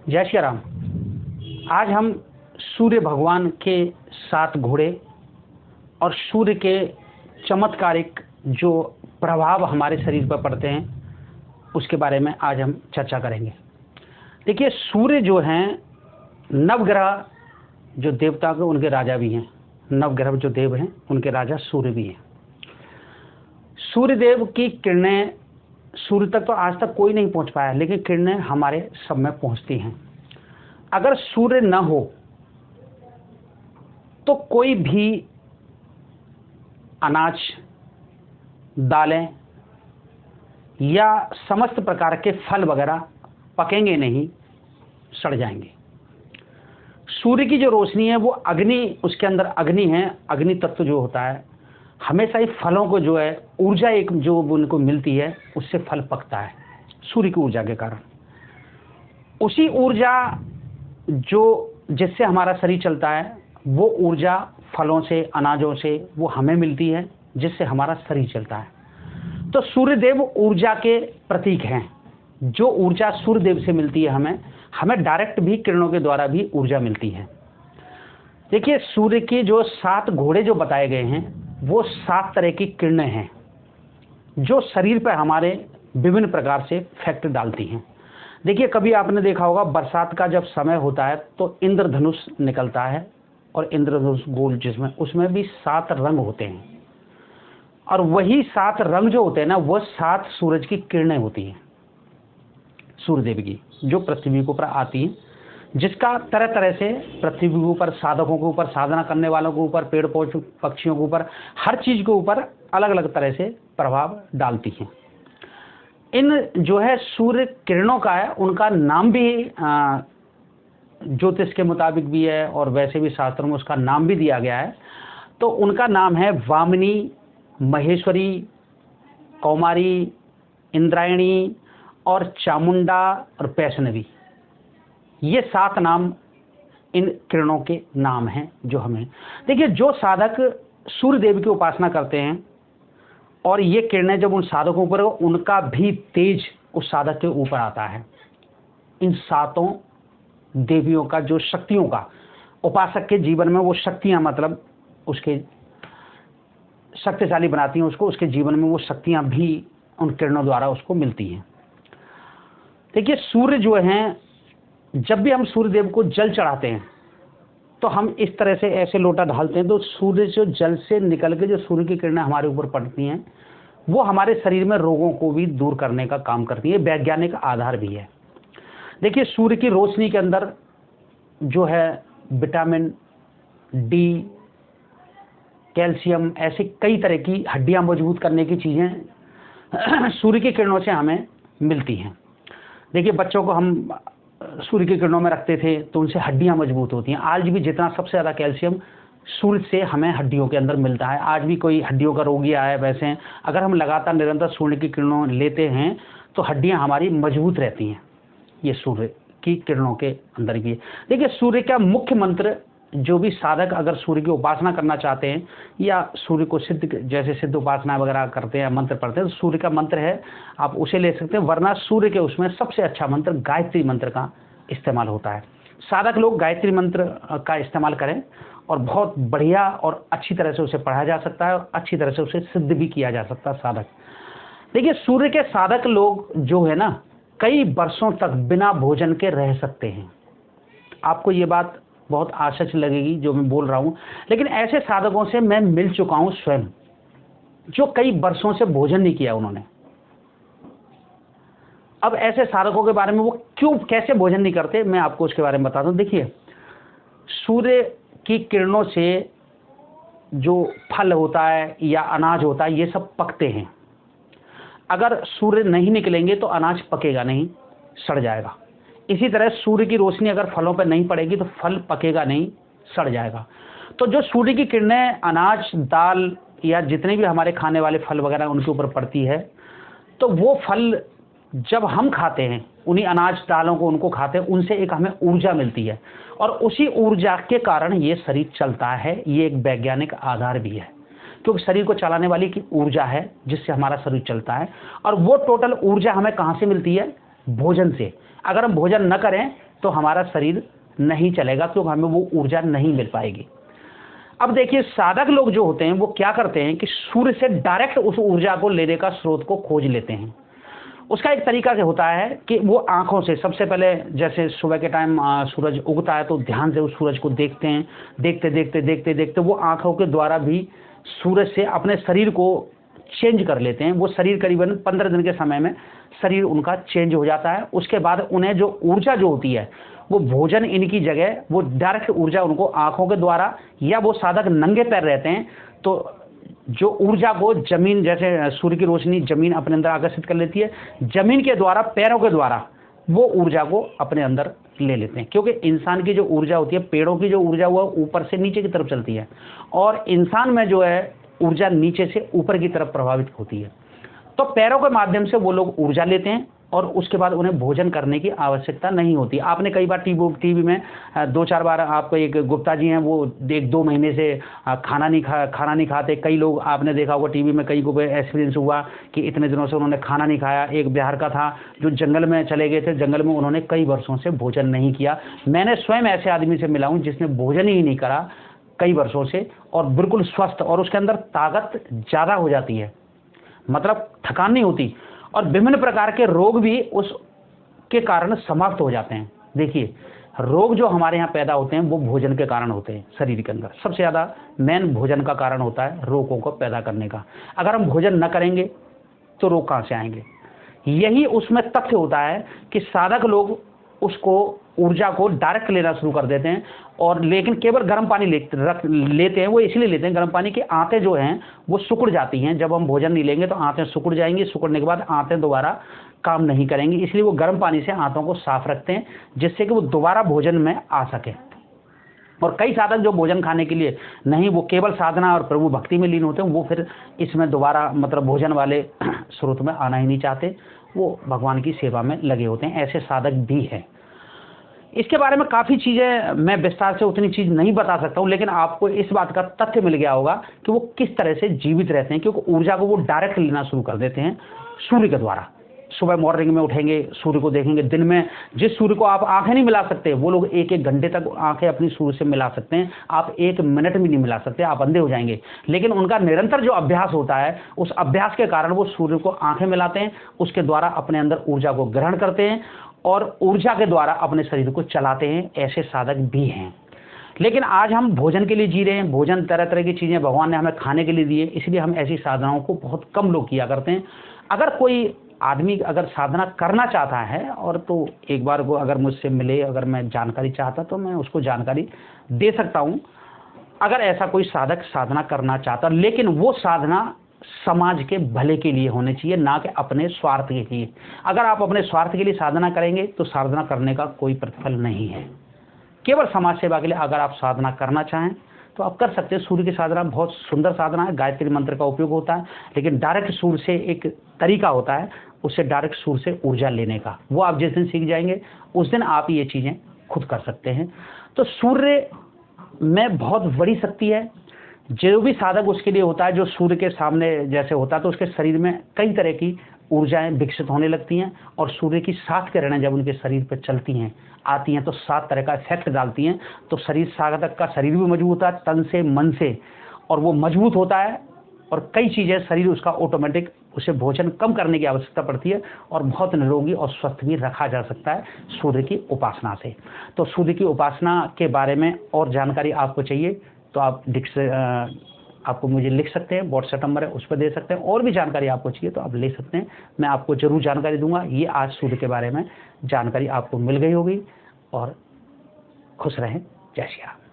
जय श्री राम। आज हम सूर्य भगवान के 7 घोड़े और सूर्य के चमत्कारिक जो प्रभाव हमारे शरीर पर पड़ते हैं उसके बारे में आज हम चर्चा करेंगे। देखिए, सूर्य जो हैं नवग्रह जो देवता के उनके राजा भी हैं। नवग्रह जो देव हैं उनके राजा सूर्य भी हैं। सूर्य देव की किरणें सूर्य तक तो आज तक कोई नहीं पहुंच पाया, लेकिन किरणें हमारे सब में पहुंचती हैं। अगर सूर्य न हो तो कोई भी अनाज, दालें या समस्त प्रकार के फल वगैरह पकेंगे नहीं, सड़ जाएंगे। सूर्य की जो रोशनी है वो अग्नि, उसके अंदर अग्नि है। अग्नि तत्व जो होता है हमेशा ही फलों को जो है ऊर्जा एक जो उनको मिलती है उससे फल पकता है, सूर्य की ऊर्जा के कारण। उसी ऊर्जा जो जिससे हमारा शरीर चलता है वो ऊर्जा फलों से, अनाजों से वो हमें मिलती है, जिससे हमारा शरीर चलता है। तो सूर्य देव ऊर्जा के प्रतीक हैं। जो ऊर्जा सूर्य देव से मिलती है हमें डायरेक्ट भी किरणों के द्वारा भी ऊर्जा मिलती है। देखिए, सूर्य के जो 7 घोड़े जो बताए गए हैं वो 7 तरह की किरणें हैं जो शरीर पर हमारे विभिन्न प्रकार से इफेक्ट डालती हैं। देखिए, कभी आपने देखा होगा बरसात का जब समय होता है तो इंद्रधनुष निकलता है, और इंद्रधनुष गोल जिसमें उसमें भी 7 रंग होते हैं, और वही 7 रंग जो होते हैं ना वो 7 सूरज की किरणें होती हैं सूर्यदेव की, जो पृथ्वी के ऊपर आती हैं, जिसका तरह तरह से पृथ्वी के ऊपर, साधकों के ऊपर, साधना करने वालों के ऊपर, पेड़ पौधों, पक्षियों के ऊपर, हर चीज के ऊपर अलग अलग तरह से प्रभाव डालती हैं। इन जो है सूर्य किरणों का है, उनका नाम भी ज्योतिष के मुताबिक भी है और वैसे भी शास्त्रों में उसका नाम भी दिया गया है। तो उनका नाम है वामिनी, महेश्वरी, कौमारी, इंद्रायणी और चामुंडा और वैष्णवी। ये 7 नाम इन किरणों के नाम हैं जो हमें। देखिए, जो साधक सूर्य देव की उपासना करते हैं और ये किरणें जब उन साधकों पर, उनका भी तेज उस साधक के ऊपर आता है। इन 7 देवियों का जो शक्तियों का उपासक के जीवन में, वो शक्तियां मतलब उसके शक्तिशाली बनाती हैं उसको, उसके जीवन में वो शक्तियां भी उन किरणों द्वारा उसको मिलती हैं। देखिए, सूर्य जो हैं, जब भी हम सूर्य देव को जल चढ़ाते हैं तो हम इस तरह से ऐसे लोटा ढालते हैं, तो सूर्य जो जल से निकल के जो सूर्य की किरणें हमारे ऊपर पड़ती हैं वो हमारे शरीर में रोगों को भी दूर करने का काम करती है। वैज्ञानिक आधार भी है। देखिए, सूर्य की रोशनी के अंदर जो है विटामिन डी, कैल्शियम, ऐसे कई तरह की हड्डियां मजबूत करने की चीजें सूर्य की किरणों से हमें मिलती हैं। देखिए, बच्चों को हम सूर्य की किरणों में रखते थे तो उनसे हड्डियां मजबूत होती हैं। आज भी जितना सबसे ज़्यादा कैल्शियम सूर्य से हमें हड्डियों के अंदर मिलता है। आज भी कोई हड्डियों का रोगी आया है, वैसे अगर हम लगातार निरंतर सूर्य की किरणों लेते हैं तो हड्डियां हमारी मजबूत रहती हैं। ये सूर्य की किरणों के अंदर भी है। देखिए, सूर्य का मुख्य मंत्र, जो भी साधक अगर सूर्य की उपासना करना चाहते हैं या सूर्य को सिद्ध, जैसे सिद्ध उपासना वगैरह करते हैं, मंत्र पढ़ते हैं, तो सूर्य का मंत्र है, आप उसे ले सकते हैं। वरना सूर्य के उसमें सबसे अच्छा मंत्र गायत्री मंत्र का इस्तेमाल होता है। साधक लोग गायत्री मंत्र का इस्तेमाल करें और बहुत बढ़िया और अच्छी तरह से उसे पढ़ा जा सकता है और अच्छी तरह से उसे सिद्ध भी किया जा सकता है साधक। देखिए, सूर्य के साधक लोग जो है ना, कई वर्षों तक बिना भोजन के रह सकते हैं। आपको ये बात बहुत आश्चर्य लगेगी जो मैं बोल रहा हूं, लेकिन ऐसे साधकों से मैं मिल चुका हूं स्वयं, जो कई वर्षों से भोजन नहीं किया उन्होंने। अब ऐसे साधकों के बारे में, वो क्यों, कैसे भोजन नहीं करते, मैं आपको उसके बारे में बताता हूं। देखिए, सूर्य की किरणों से जो फल होता है या अनाज होता है ये सब पकते हैं। अगर सूर्य नहीं निकलेंगे तो अनाज पकेगा नहीं, सड़ जाएगा। इसी तरह सूर्य की रोशनी अगर फलों पर नहीं पड़ेगी तो फल पकेगा नहीं, सड़ जाएगा। तो जो सूर्य की किरणें अनाज, दाल या जितने भी हमारे खाने वाले फल वगैरह उनके ऊपर पड़ती है, तो वो फल जब हम खाते हैं, उन्हीं अनाज दालों को उनको खाते हैं, उनसे एक हमें ऊर्जा मिलती है और उसी ऊर्जा के कारण ये शरीर चलता है। ये एक वैज्ञानिक आधार भी है, क्योंकि शरीर को चलाने वाली की ऊर्जा है जिससे हमारा शरीर चलता है। और वो टोटल ऊर्जा हमें कहाँ से मिलती है? भोजन से। अगर हम भोजन न करें तो हमारा शरीर नहीं चलेगा, क्योंकि हमें वो ऊर्जा नहीं मिल पाएगी। अब देखिए, साधक लोग जो होते हैं वो क्या करते हैं कि सूर्य से डायरेक्ट उस ऊर्जा को लेने का स्रोत को खोज लेते हैं। उसका एक तरीका क्या होता है कि वो आंखों से सबसे पहले, जैसे सुबह के टाइम सूरज उगता है तो ध्यान से उस सूरज को देखते हैं, देखते देखते देखते देखते वो आंखों के द्वारा भी सूरज से अपने शरीर को चेंज कर लेते हैं। वो शरीर करीबन 15 दिन के समय में शरीर उनका चेंज हो जाता है। उसके बाद उन्हें जो ऊर्जा जो होती है वो भोजन इनकी जगह वो डायरेक्ट ऊर्जा उनको आंखों के द्वारा, या वो साधक नंगे पैर रहते हैं तो जो ऊर्जा को जमीन, जैसे सूर्य की रोशनी जमीन अपने अंदर आकर्षित कर लेती है, जमीन के द्वारा पैरों के द्वारा वो ऊर्जा को अपने अंदर ले लेते हैं। क्योंकि इंसान की जो ऊर्जा होती है, पेड़ों की जो ऊर्जा वो ऊपर से नीचे की तरफ चलती है, और इंसान में जो है ऊर्जा नीचे से ऊपर की तरफ प्रभावित होती है। तो पैरों के माध्यम से वो लोग ऊर्जा लेते हैं और उसके बाद उन्हें भोजन करने की आवश्यकता नहीं होती। आपने कई बार टीवी में 2-4 बार आपको एक गुप्ता जी हैं, वो 1-2 महीने से खाना नहीं खाते। कई लोग आपने देखा होगा टीवी में, कई को एक्सपीरियंस हुआ कि इतने दिनों से उन्होंने खाना नहीं खाया। एक बिहार का था जो जंगल में चले गए थे, जंगल में उन्होंने कई वर्षों से भोजन नहीं किया। मैंने स्वयं ऐसे आदमी से मिला हूँ जिसने भोजन ही नहीं करा कई वर्षों से, और बिल्कुल स्वस्थ, और उसके अंदर ताकत ज़्यादा हो जाती है, मतलब थकान नहीं होती, और विभिन्न प्रकार के रोग भी उसके कारण समाप्त हो जाते हैं। देखिए, रोग जो हमारे यहाँ पैदा होते हैं वो भोजन के कारण होते हैं। शरीर के अंदर सबसे ज़्यादा मेन भोजन का कारण होता है रोगों को पैदा करने का। अगर हम भोजन न करेंगे तो रोग कहाँ से आएंगे? यही उसमें तथ्य होता है कि साधक लोग उसको ऊर्जा को डायरेक्ट लेना शुरू कर देते हैं, और लेकिन केवल गर्म पानी लेते हैं। वो इसलिए लेते हैं गर्म पानी की आंतें जो हैं वो सिकुड़ जाती हैं। जब हम भोजन नहीं लेंगे तो आंतें सिकुड़ जाएंगी, सिकुड़ने के बाद आंतें दोबारा काम नहीं करेंगी, इसलिए वो गर्म पानी से आंतों को साफ रखते हैं, जिससे कि वो दोबारा भोजन में आ सके। और कई साधक जो भोजन खाने के लिए नहीं, वो केवल साधना और प्रभु भक्ति में लीन होते हैं, वो फिर इसमें दोबारा मतलब भोजन वाले स्रोत में आना ही नहीं चाहते, वो भगवान की सेवा में लगे होते हैं। ऐसे साधक भी हैं। इसके बारे में काफ़ी चीज़ें मैं विस्तार से उतनी चीज़ नहीं बता सकता हूँ, लेकिन आपको इस बात का तथ्य मिल गया होगा कि वो किस तरह से जीवित रहते हैं, क्योंकि ऊर्जा को वो डायरेक्ट लेना शुरू कर देते हैं सूर्य के द्वारा। सुबह मॉर्निंग में उठेंगे, सूर्य को देखेंगे। दिन में जिस सूर्य को आप आंखें नहीं मिला सकते, वो लोग 1-1 घंटे तक आंखें अपनी सूर्य से मिला सकते हैं। आप 1 मिनट भी नहीं मिला सकते, आप अंधे हो जाएंगे। लेकिन उनका निरंतर जो अभ्यास होता है, उस अभ्यास के कारण वो सूर्य को आंखें मिलाते हैं, उसके द्वारा अपने अंदर ऊर्जा को ग्रहण करते हैं और ऊर्जा के द्वारा अपने शरीर को चलाते हैं। ऐसे साधक भी हैं। लेकिन आज हम भोजन के लिए जी रहे हैं। भोजन तरह तरह की चीज़ें भगवान ने हमें खाने के लिए दी है, इसलिए हम ऐसी साधनाओं को बहुत कम लोग किया करते हैं। अगर कोई आदमी अगर साधना करना चाहता है, और तो एक बार वो अगर मुझसे मिले, अगर मैं जानकारी चाहता तो मैं उसको जानकारी दे सकता हूँ, अगर ऐसा कोई साधक साधना करना चाहता। लेकिन वो साधना समाज के भले के लिए होने चाहिए, ना कि अपने स्वार्थ के लिए। अगर आप अपने स्वार्थ के लिए साधना करेंगे तो साधना करने का कोई प्रतिफल नहीं है। केवल समाज सेवा के लिए अगर आप साधना करना चाहें तो आप कर सकते हैं। सूर्य की साधना बहुत सुंदर साधना है, गायत्री मंत्र का उपयोग होता है, लेकिन डायरेक्ट सूर्य से एक तरीका होता है, उससे डायरेक्ट सूर्य से ऊर्जा लेने का। वो आप जिस दिन सीख जाएंगे उस दिन आप ये चीज़ें खुद कर सकते हैं। तो सूर्य में बहुत बड़ी शक्ति है। जो भी साधक उसके लिए होता है, जो सूर्य के सामने जैसे होता है, तो उसके शरीर में कई तरह की ऊर्जाएं विकसित होने लगती हैं, और सूर्य की 7 किरणें जब उनके शरीर पर चलती हैं, आती हैं, तो 7 तरह का इफेक्ट डालती हैं। तो शरीर, साधक का शरीर भी मजबूत होता है, तन से मन से, और वो मजबूत होता है, और कई चीज़ें शरीर उसका ऑटोमेटिक, उसे भोजन कम करने की आवश्यकता पड़ती है, और बहुत निरोगी और स्वस्थ भी रखा जा सकता है सूर्य की उपासना से। तो सूर्य की उपासना के बारे में और जानकारी आपको चाहिए तो आप आपको मुझे लिख सकते हैं, व्हाट्सएप नंबर है उस पर दे सकते हैं। और भी जानकारी आपको चाहिए तो आप ले सकते हैं, मैं आपको ज़रूर जानकारी दूंगा। ये आज सूर्य के बारे में जानकारी आपको मिल गई होगी, और खुश रहें। जय श्री राम।